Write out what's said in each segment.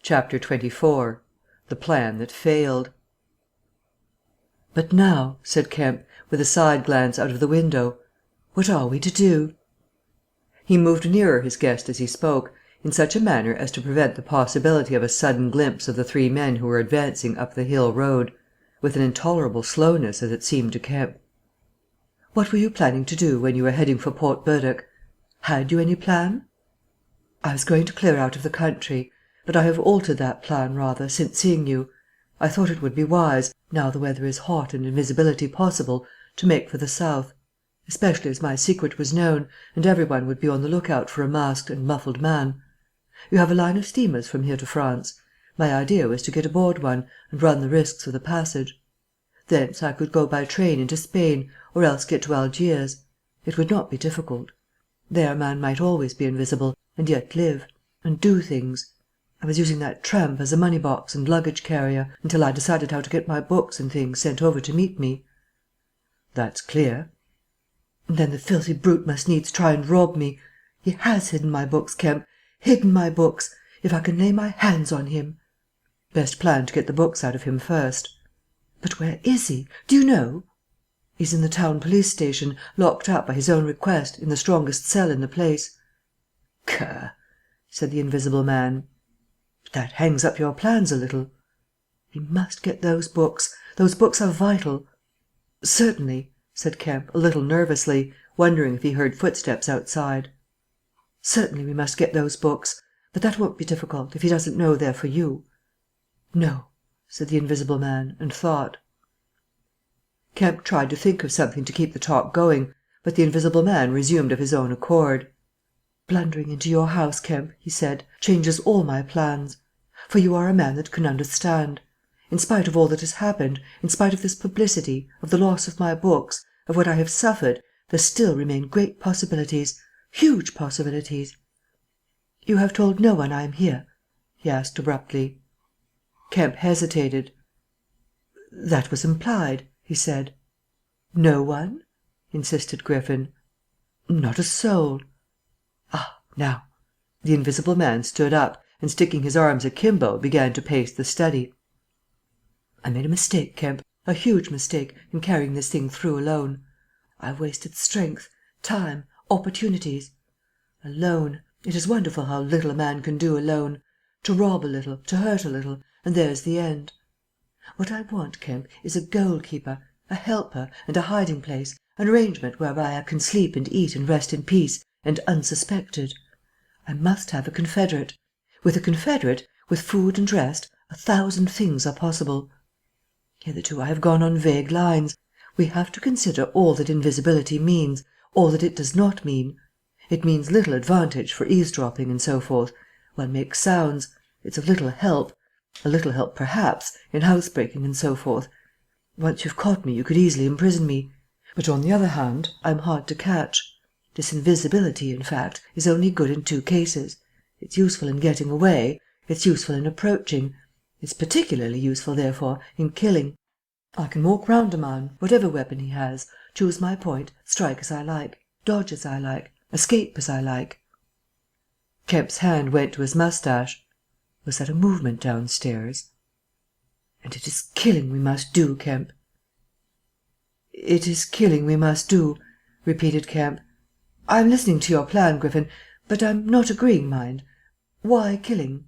Chapter 24. The Plan That Failed. "But now," said Kemp, with a side glance out of the window, "what are we to do?" He moved nearer his guest as he spoke, in such a manner as to prevent the possibility of a sudden glimpse of the three men who were advancing up the hill road, with an intolerable slowness as it seemed to Kemp. "What were you planning to do when you were heading for Port Burdock? Had you any plan?" "I was going to clear out of the country. But I have altered that plan rather, since seeing you. I thought it would be wise, now the weather is hot and invisibility possible, to make for the south, especially as my secret was known, and every one would be on the lookout for a masked and muffled man. You have a line of steamers from here to France. My idea was to get aboard one, and run the risks of the passage. Thence I could go by train into Spain, or else get to Algiers. It would not be difficult. There a man might always be invisible, and yet live, and do things. I was using that tramp as a money box and luggage carrier, until I decided how to get my books and things sent over to meet me." "That's clear." "And then the filthy brute must needs try and rob me. He has hidden my books, Kemp, hidden my books, if I can lay my hands on him." "Best plan to get the books out of him first." "But where is he? Do you know?" "He's in the town police station, locked up by his own request, in the strongest cell in the place." "Gah!" said the invisible man. "But that hangs up your plans a little." "We must get those books. Those books are vital." "Certainly," said Kemp, a little nervously, wondering if he heard footsteps outside. "Certainly we must get those books. But that won't be difficult, if he doesn't know they're for you." "No," said the invisible man, and thought. Kemp tried to think of something to keep the talk going, but the invisible man resumed of his own accord. "Blundering into your house, Kemp," he said, "changes all my plans. For you are a man that can understand. In spite of all that has happened, in spite of this publicity, of the loss of my books, of what I have suffered, there still remain great possibilities, huge possibilities." "You have told no one I am here?" he asked abruptly. Kemp hesitated. "That was implied," he said. "No one?" insisted Griffin. "Not a soul." "Ah, now." The invisible man stood up, and sticking his arms akimbo, began to pace the study. "I made a mistake, Kemp, a huge mistake, in carrying this thing through alone. I've wasted strength, time, opportunities. Alone, it is wonderful how little a man can do alone. To rob a little, to hurt a little, and there's the end. What I want, Kemp, is a goal-keeper, a helper, and a hiding-place, an arrangement whereby I can sleep and eat and rest in peace, and unsuspected. I must have a confederate. With a confederate, with food and rest, 1,000 things are possible. Hitherto I have gone on vague lines. We have to consider all that invisibility means, all that it does not mean. It means little advantage for eavesdropping and so forth. One makes sounds. It's of little help. A little help, perhaps, in housebreaking and so forth. Once you've caught me, you could easily imprison me. But on the other hand, I'm hard to catch. This invisibility, in fact, is only good in 2 cases. It's useful in getting away. It's useful in approaching. It's particularly useful, therefore, in killing. I can walk round a man, whatever weapon he has, choose my point, strike as I like, dodge as I like, escape as I like." Kemp's hand went to his moustache. Was that a movement downstairs? "And it is killing we must do, Kemp." "It is killing we must do," repeated Kemp. "I'm listening to your plan, Griffin, but I'm not agreeing, mind. Why killing?"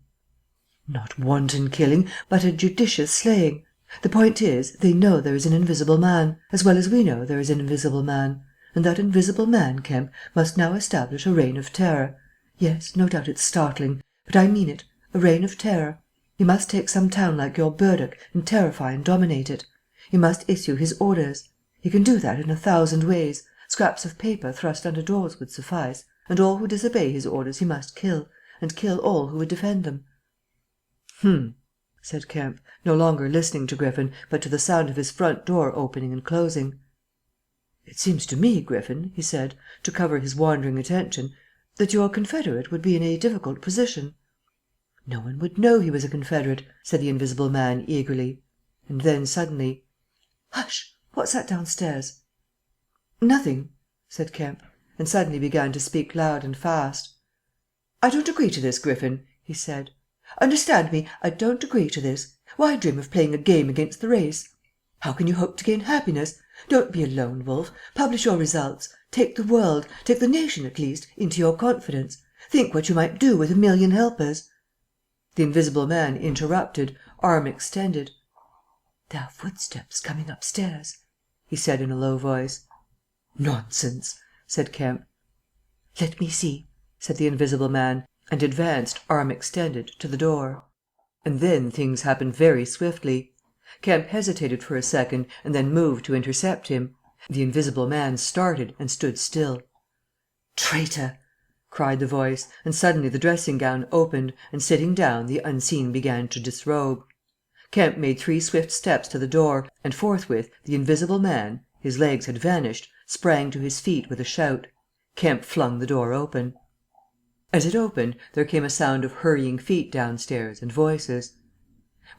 "Not wanton killing, but a judicious slaying. The point is, they know there is an invisible man, as well as we know there is an invisible man. And that invisible man, Kemp, must now establish a reign of terror. Yes, no doubt it's startling, but I mean it, a reign of terror. He must take some town like your Burdock and terrify and dominate it. He must issue his orders. He can do that in 1,000 ways. Scraps of paper thrust under doors would suffice, and all who disobey his orders he must kill, and kill all who would defend them." Said Kemp, no longer listening to Griffin, but to the sound of his front door opening and closing. "It seems to me, Griffin," he said, to cover his wandering attention, "that your confederate would be in a difficult position." "No one would know he was a confederate," said the invisible man eagerly. And then suddenly, "Hush! What's that downstairs?" "Nothing," said Kemp, and suddenly began to speak loud and fast. "I don't agree to this, Griffin," he said. Understand me, I don't agree to this. Why dream of playing a game against the race? How can you hope to gain happiness? Don't be a lone wolf. Publish your results. Take the world, take the nation at least, into your confidence. Think what you might do with 1,000,000 helpers." The Invisible Man interrupted, arm extended. "There are footsteps coming upstairs," he said in a low voice. "Nonsense," said Kemp. "Let me see," said the Invisible Man, and advanced, arm extended, to the door. And then things happened very swiftly. Kemp hesitated for a second and then moved to intercept him. The Invisible Man started and stood still. "Traitor!" cried the voice, and suddenly the dressing gown opened, and sitting down the unseen began to disrobe. Kemp made 3 swift steps to the door, and forthwith the Invisible Man, his legs had vanished, sprang to his feet with a shout. Kemp flung the door open. As it opened, there came a sound of hurrying feet downstairs and voices.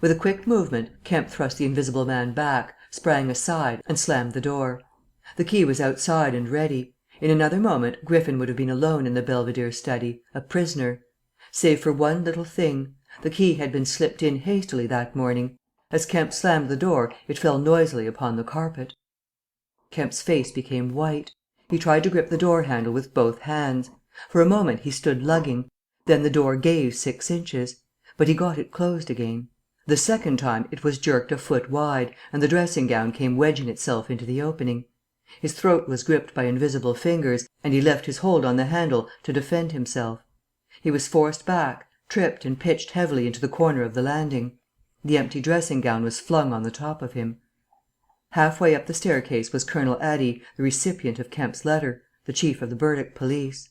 With a quick movement, Kemp thrust the Invisible Man back, sprang aside, and slammed the door. The key was outside and ready. In another moment Griffin would have been alone in the Belvedere study, a prisoner. Save for one little thing: the key had been slipped in hastily that morning. As Kemp slammed the door, it fell noisily upon the carpet. Kemp's face became white. He tried to grip the door handle with both hands. For a moment he stood lugging. Then the door gave 6 inches. But he got it closed again. The second time it was jerked a foot wide, and the dressing gown came wedging itself into the opening. His throat was gripped by invisible fingers, and he left his hold on the handle to defend himself. He was forced back, tripped and pitched heavily into the corner of the landing. The empty dressing gown was flung on the top of him. Half way up the staircase was Colonel Addy, the recipient of Kemp's letter, the chief of the Burdock police.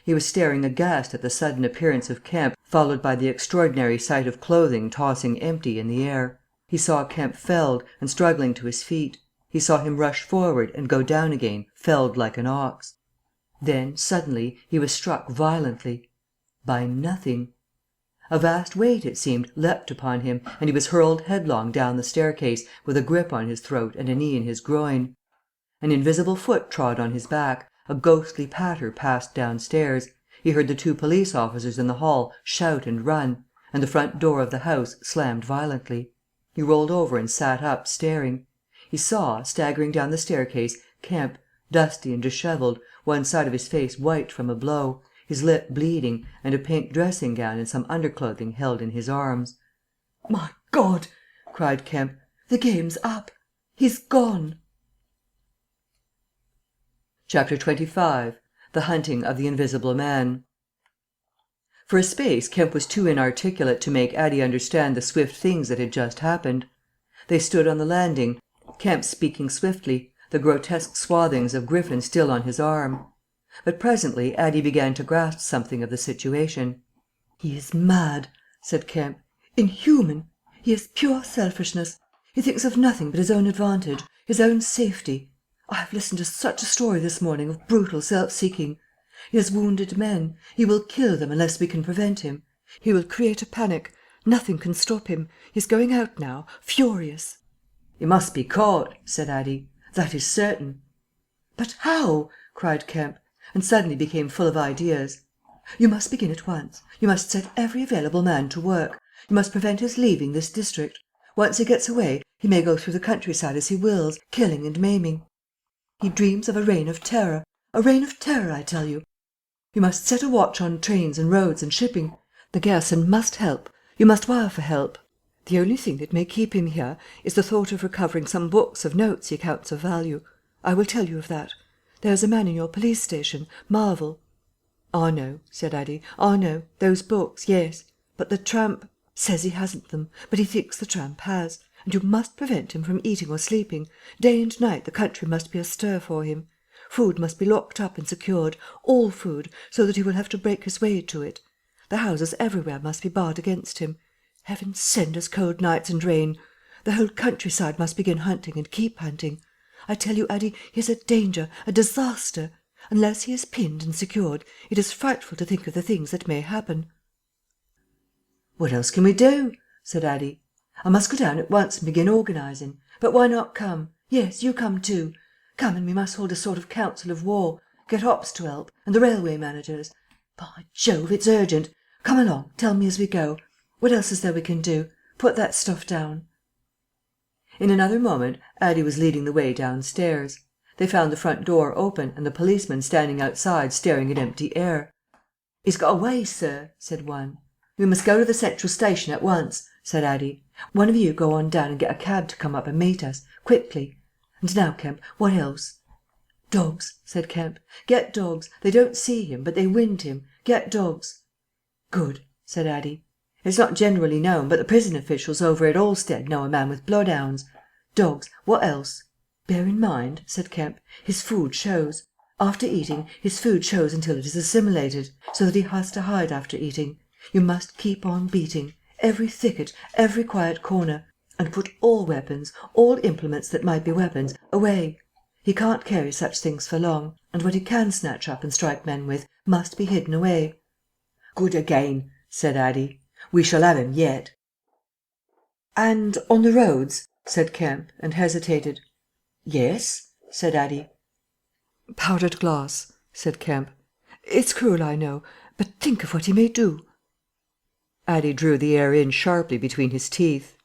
He was staring aghast at the sudden appearance of Kemp, followed by the extraordinary sight of clothing tossing empty in the air. He saw Kemp felled, and struggling to his feet. He saw him rush forward and go down again, felled like an ox. Then, suddenly, he was struck violently. By nothing. A vast weight, it seemed, leapt upon him, and he was hurled headlong down the staircase, with a grip on his throat and a knee in his groin. An invisible foot trod on his back, a ghostly patter passed downstairs. He heard the 2 police officers in the hall shout and run, and the front door of the house slammed violently. He rolled over and sat up, staring. He saw, staggering down the staircase, Kemp, dusty and dishevelled, one side of his face white from a blow, his lip bleeding, and a pink dressing gown and some underclothing held in his arms. "My God!" cried Kemp. "The game's up. He's gone." Chapter 25: The Hunting of the Invisible Man. For a space Kemp was too inarticulate to make Addie understand the swift things that had just happened. They stood on the landing, Kemp speaking swiftly, the grotesque swathings of Griffin still on his arm. But presently Addie began to grasp something of the situation. "He is mad," said Kemp. "Inhuman. He is pure selfishness. He thinks of nothing but his own advantage, his own safety. I have listened to such a story this morning of brutal self-seeking. He has wounded men. He will kill them unless we can prevent him. He will create a panic. Nothing can stop him. He is going out now, furious." "He must be caught," said Addie. "That is certain." "But how?" cried Kemp, and suddenly became full of ideas. "You must begin at once. You must set every available man to work. You must prevent his leaving this district. Once he gets away, he may go through the countryside as he wills, killing and maiming. He dreams of a reign of terror. A reign of terror, I tell you. You must set a watch on trains and roads and shipping. The garrison must help. You must wire for help. The only thing that may keep him here is the thought of recovering some books of notes he counts of value. I will tell you of that. There's a man in your police station, Marvel." "I know," said Addie. "I know. Those books, yes. But the tramp says he hasn't them, but he thinks the tramp has. And you must prevent him from eating or sleeping. Day and night the country must be astir for him. Food must be locked up and secured, all food, so that he will have to break his way to it. The houses everywhere must be barred against him. Heaven send us cold nights and rain. The whole countryside must begin hunting and keep hunting. I tell you, Addie, he is a danger, a disaster. Unless he is pinned and secured, it is frightful to think of the things that may happen." "What else can we do?" said Addie. "I must go down at once and begin organising. But why not come? Yes, you come too. Come, and we must hold a sort of council of war. Get Ops to help, and the railway managers. By Jove, it's urgent. Come along, tell me as we go. What else is there we can do? Put that stuff down." In another moment Addie was leading the way downstairs. They found the front door open and the policeman standing outside staring at empty air. "He's got away, sir," said one. "We must go to the Central Station at once," said Addie. "One of you go on down and get a cab to come up and meet us. Quickly. And now, Kemp, what else?" "Dogs," said Kemp. "Get dogs. They don't see him, but they wind him. Get dogs." "Good," said Addie. "It's not generally known, but the prison officials over at Alstead know a man with bloodhounds. Dogs. What else?" "Bear in mind," said Kemp, "his food shows. After eating, his food shows until it is assimilated, so that he has to hide after eating. You must keep on beating. Every thicket, every quiet corner. And put all weapons, all implements that might be weapons, away. He can't carry such things for long, and what he can snatch up and strike men with must be hidden away." "Good again," said Addie. "We shall have him yet." "And on the roads?" said Kemp, and hesitated. "Yes," said Addie. "Powdered glass," said Kemp. "It's cruel, I know, but think of what he may do." Addie drew the air in sharply between his teeth.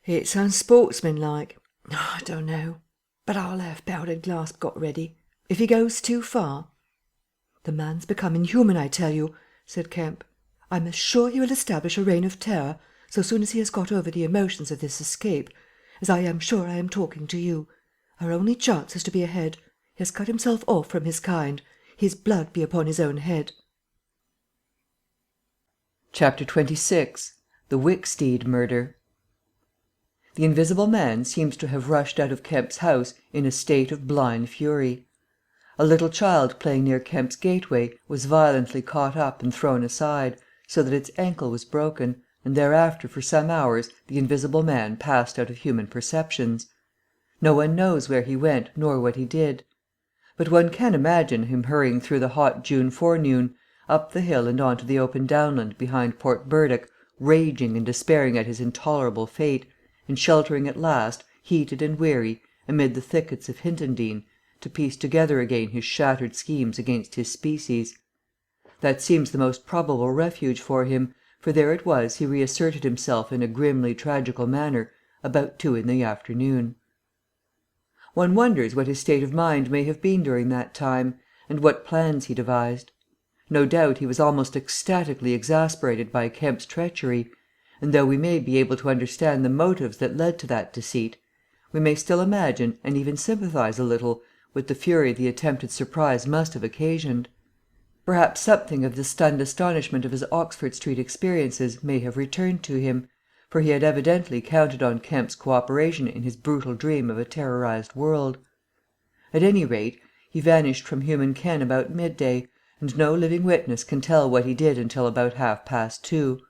"It's unsportsmanlike. I don't know. But I'll have powdered glass got ready. If he goes too far—" "The man's become inhuman, I tell you," said Kemp. "I'm as sure he will establish a reign of terror, so soon as he has got over the emotions of this escape, as I am sure I am talking to you. Our only chance is to be ahead. He has cut himself off from his kind. His blood be upon his own head." Chapter 26. The Wicksteed Murder. The Invisible Man seems to have rushed out of Kemp's house in a state of blind fury. A little child playing near Kemp's gateway was violently caught up and thrown aside, so that its ankle was broken, and thereafter for some hours the Invisible Man passed out of human perceptions. No one knows where he went nor what he did. But one can imagine him hurrying through the hot June forenoon, up the hill and on to the open downland behind Port Burdock, raging and despairing at his intolerable fate, and sheltering at last, heated and weary, amid the thickets of Hintondean, to piece together again his shattered schemes against his species. That seems the most probable refuge for him, for there it was he reasserted himself in a grimly tragical manner about 2 in the afternoon. One wonders what his state of mind may have been during that time, and what plans he devised. No doubt he was almost ecstatically exasperated by Kemp's treachery, and though we may be able to understand the motives that led to that deceit, we may still imagine and even sympathise a little with the fury the attempted surprise must have occasioned. Perhaps something of the stunned astonishment of his Oxford Street experiences may have returned to him, for he had evidently counted on Kemp's co-operation in his brutal dream of a terrorised world. At any rate, he vanished from human ken about midday, and no living witness can tell what he did until about 2:30.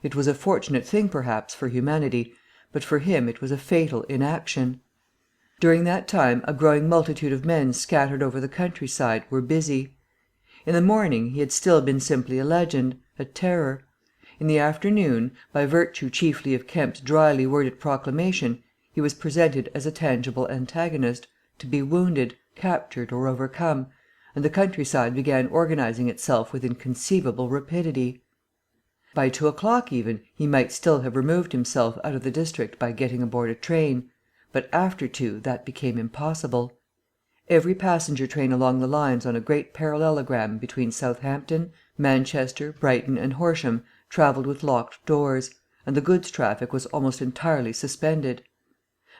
It was a fortunate thing perhaps for humanity, but for him it was a fatal inaction. During that time a growing multitude of men scattered over the countryside were busy. In the morning he had still been simply a legend, a terror. In the afternoon, by virtue chiefly of Kemp's dryly worded proclamation, he was presented as a tangible antagonist, to be wounded, captured, or overcome, and the countryside began organising itself with inconceivable rapidity. By 2:00 even he might still have removed himself out of the district by getting aboard a train, but after 2 that became impossible. Every passenger train along the lines on a great parallelogram between Southampton, Manchester, Brighton, and Horsham travelled with locked doors, and the goods traffic was almost entirely suspended.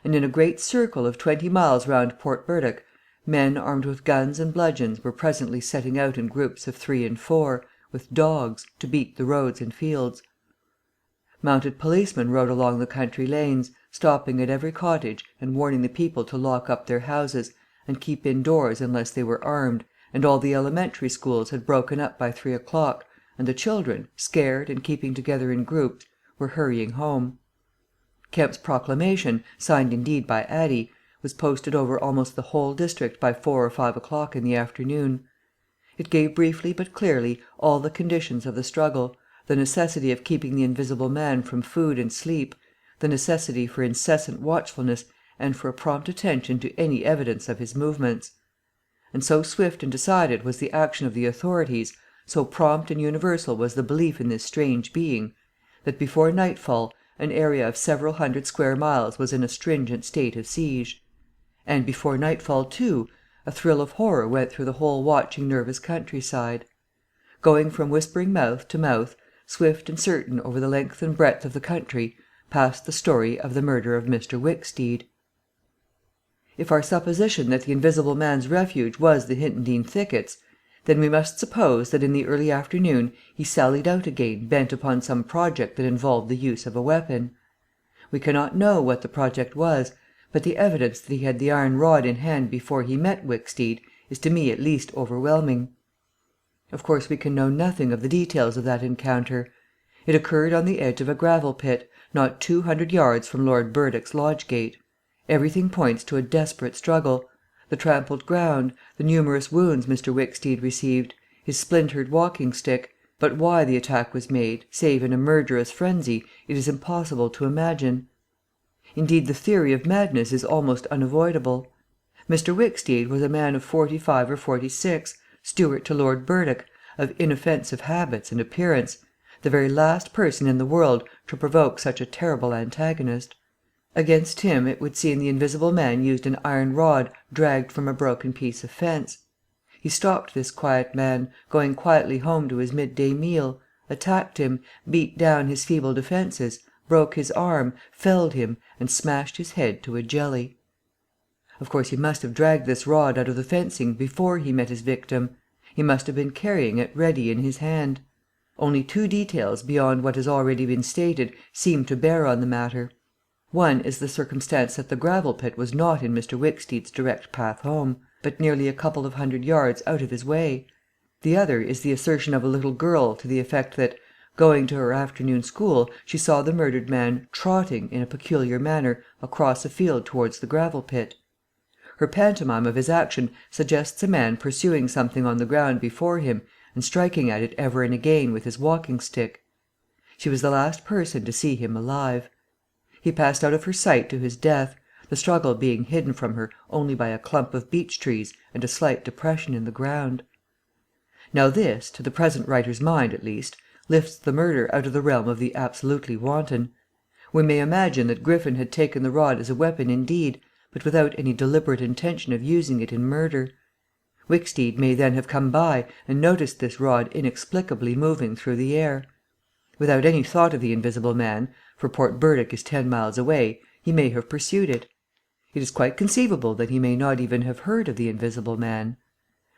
And in a great circle of 20 miles round Port Burdock, men armed with guns and bludgeons were presently setting out in groups of 3 and 4, with dogs, to beat the roads and fields. Mounted policemen rode along the country lanes, stopping at every cottage and warning the people to lock up their houses, and keep indoors unless they were armed, and all the elementary schools had broken up by 3:00, and the children, scared and keeping together in groups, were hurrying home. Kemp's proclamation, signed indeed by Addie, was posted over almost the whole district by 4 or 5 o'clock in the afternoon. It gave briefly but clearly all the conditions of the struggle, the necessity of keeping the Invisible Man from food and sleep, the necessity for incessant watchfulness and for a prompt attention to any evidence of his movements. And so swift and decided was the action of the authorities, so prompt and universal was the belief in this strange being, that before nightfall an area of several hundred square miles was in a stringent state of siege. And before nightfall, too, a thrill of horror went through the whole watching nervous countryside. Going from whispering mouth to mouth, swift and certain over the length and breadth of the country, passed the story of the murder of Mr. Wicksteed. If our supposition that the Invisible Man's refuge was the Hintondean thickets, then we must suppose that in the early afternoon he sallied out again bent upon some project that involved the use of a weapon. We cannot know what the project was, but the evidence that he had the iron rod in hand before he met Wicksteed is to me at least overwhelming. Of course we can know nothing of the details of that encounter. It occurred on the edge of a gravel pit, not 200 yards from Lord Burdock's lodge gate. Everything points to a desperate struggle: the trampled ground, the numerous wounds Mr. Wicksteed received, his splintered walking stick, but why the attack was made, save in a murderous frenzy, it is impossible to imagine. Indeed, the theory of madness is almost unavoidable. Mr. Wicksteed was a man of 45 or 46, steward to Lord Burdock, of inoffensive habits and appearance, the very last person in the world to provoke such a terrible antagonist. Against him it would seem the Invisible Man used an iron rod dragged from a broken piece of fence. He stopped this quiet man, going quietly home to his midday meal, attacked him, beat down his feeble defences, broke his arm, felled him, and smashed his head to a jelly. Of course he must have dragged this rod out of the fencing before he met his victim. He must have been carrying it ready in his hand. Only two details beyond what has already been stated seem to bear on the matter. One is the circumstance that the gravel pit was not in Mr. Wicksteed's direct path home, but nearly a couple of hundred yards out of his way. The other is the assertion of a little girl to the effect that, going to her afternoon school, she saw the murdered man trotting in a peculiar manner across a field towards the gravel pit. Her pantomime of his action suggests a man pursuing something on the ground before him and striking at it ever and again with his walking stick. She was the last person to see him alive. He passed out of her sight to his death, the struggle being hidden from her only by a clump of beech trees and a slight depression in the ground. Now this, to the present writer's mind at least, lifts the murder out of the realm of the absolutely wanton. We may imagine that Griffin had taken the rod as a weapon indeed, but without any deliberate intention of using it in murder. Wicksteed may then have come by and noticed this rod inexplicably moving through the air. Without any thought of the Invisible Man, for Port Burdock is 10 miles away, he may have pursued it. It is quite conceivable that he may not even have heard of the Invisible Man.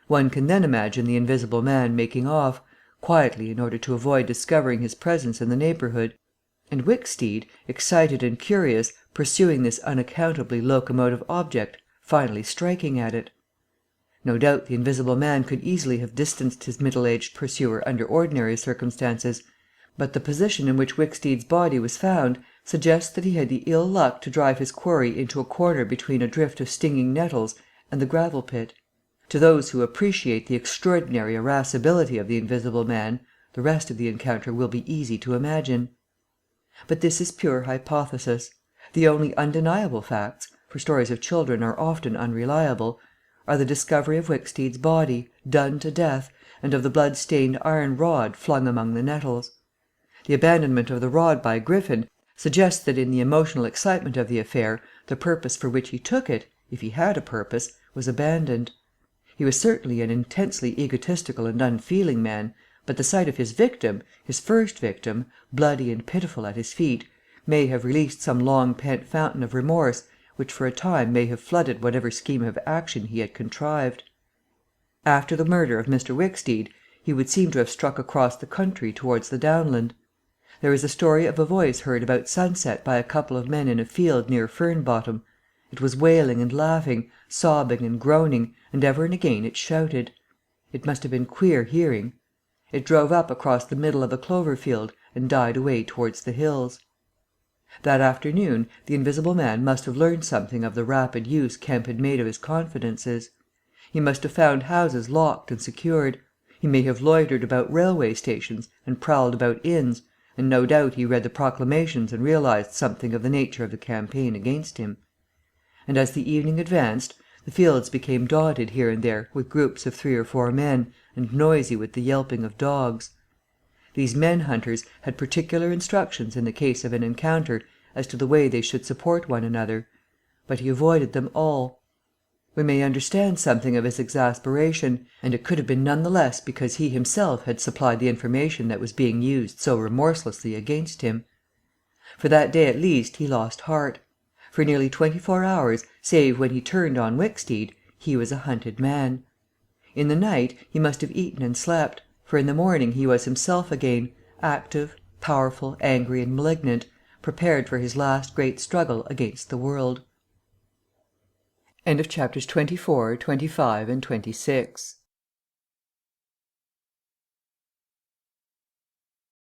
One can then imagine the Invisible Man making off, quietly in order to avoid discovering his presence in the neighbourhood, and Wicksteed, excited and curious, pursuing this unaccountably locomotive object, finally striking at it. No doubt the Invisible Man could easily have distanced his middle-aged pursuer under ordinary circumstances, but the position in which Wicksteed's body was found suggests that he had the ill luck to drive his quarry into a corner between a drift of stinging nettles and the gravel pit. To those who appreciate the extraordinary irascibility of the Invisible Man, the rest of the encounter will be easy to imagine. But this is pure hypothesis. The only undeniable facts, for stories of children are often unreliable, are the discovery of Wicksteed's body, done to death, and of the blood-stained iron rod flung among the nettles. The abandonment of the rod by Griffin suggests that in the emotional excitement of the affair the purpose for which he took it, if he had a purpose, was abandoned. He was certainly an intensely egotistical and unfeeling man, but the sight of his victim, his first victim, bloody and pitiful at his feet, may have released some long-pent fountain of remorse, which for a time may have flooded whatever scheme of action he had contrived. After the murder of Mr. Wicksteed, he would seem to have struck across the country towards the downland. There is a story of a voice heard about sunset by a couple of men in a field near Fernbottom. It was wailing and laughing, sobbing and groaning, and ever and again it shouted. It must have been queer hearing. It drove up across the middle of a clover field and died away towards the hills. That afternoon the Invisible Man must have learned something of the rapid use Kemp had made of his confidences. He must have found houses locked and secured. He may have loitered about railway stations and prowled about inns, and no doubt he read the proclamations and realized something of the nature of the campaign against him. And as the evening advanced, the fields became dotted here and there with groups of 3 or 4 men, and noisy with the yelping of dogs. These men hunters had particular instructions in the case of an encounter as to the way they should support one another. But he avoided them all. We may understand something of his exasperation, and it could have been none the less because he himself had supplied the information that was being used so remorselessly against him. For that day at least he lost heart. For nearly 24 hours, save when he turned on Wicksteed, he was a hunted man. In the night he must have eaten and slept, for in the morning he was himself again, active, powerful, angry and malignant, prepared for his last great struggle against the world. Chapters 24, 25 and 26.